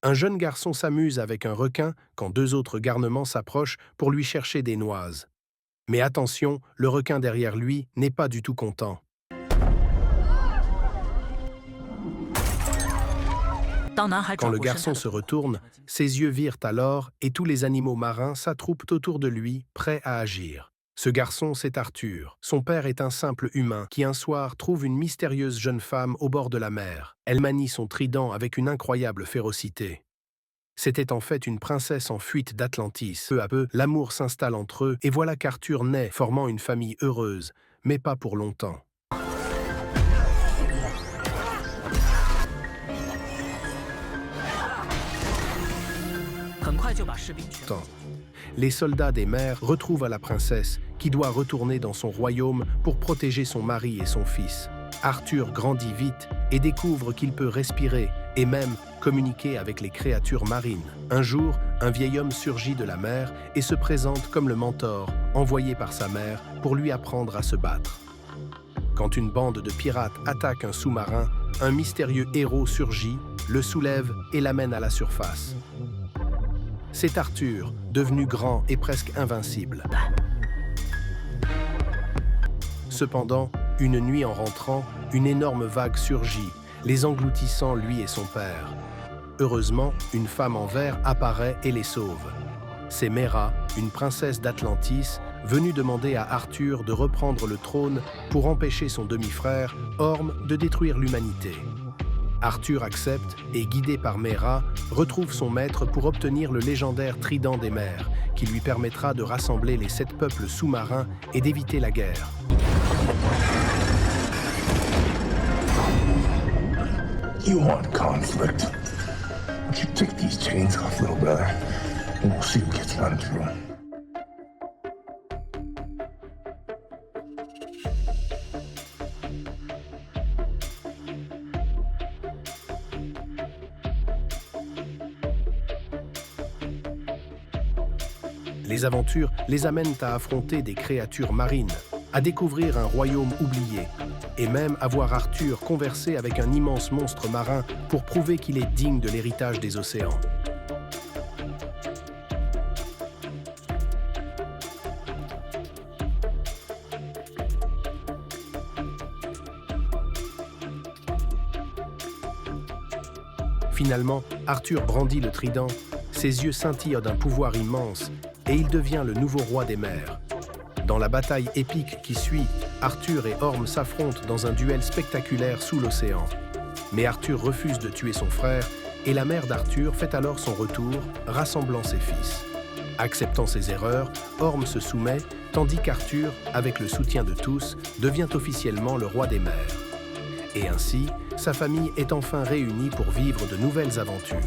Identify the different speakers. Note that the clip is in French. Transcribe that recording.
Speaker 1: Un jeune garçon s'amuse avec un requin quand deux autres garnements s'approchent pour lui chercher des noises. Mais attention, le requin derrière lui n'est pas du tout content. Quand le garçon se retourne, ses yeux virent alors et tous les animaux marins s'attroupent autour de lui, prêts à agir. Ce garçon, c'est Arthur. Son père est un simple humain qui un soir trouve une mystérieuse jeune femme au bord de la mer. Elle manie son trident avec une incroyable férocité. C'était en fait une princesse en fuite d'Atlantis. Peu à peu, l'amour s'installe entre eux et voilà qu'Arthur naît, formant une famille heureuse, mais pas pour longtemps. Les soldats des mers retrouvent la princesse, qui doit retourner dans son royaume pour protéger son mari et son fils. Arthur grandit vite et découvre qu'il peut respirer et même communiquer avec les créatures marines. Un jour, un vieil homme surgit de la mer et se présente comme le mentor, envoyé par sa mère pour lui apprendre à se battre. Quand une bande de pirates attaque un sous-marin, un mystérieux héros surgit, le soulève et l'amène à la surface. C'est Arthur, devenu grand et presque invincible. Cependant, une nuit en rentrant, une énorme vague surgit, les engloutissant lui et son père. Heureusement, une femme en verre apparaît et les sauve. C'est Mera, une princesse d'Atlantis, venue demander à Arthur de reprendre le trône pour empêcher son demi-frère, Orm, de détruire l'humanité. Arthur accepte et, guidé par Mera, retrouve son maître pour obtenir le légendaire trident des mers, qui lui permettra de rassembler les 7 peuples sous-marins et d'éviter la guerre.
Speaker 2: You want conflict? Would you take these chains off, little brother? And we'll see who gets run through.
Speaker 1: Les aventures les amènent à affronter des créatures marines, à découvrir un royaume oublié, et même à voir Arthur converser avec un immense monstre marin pour prouver qu'il est digne de l'héritage des océans. Finalement, Arthur brandit le trident, ses yeux scintillent d'un pouvoir immense, et il devient le nouveau roi des mers. Dans la bataille épique qui suit, Arthur et Orm s'affrontent dans un duel spectaculaire sous l'océan. Mais Arthur refuse de tuer son frère, et la mère d'Arthur fait alors son retour, rassemblant ses fils. Acceptant ses erreurs, Orm se soumet, tandis qu'Arthur, avec le soutien de tous, devient officiellement le roi des mers. Et ainsi, sa famille est enfin réunie pour vivre de nouvelles aventures.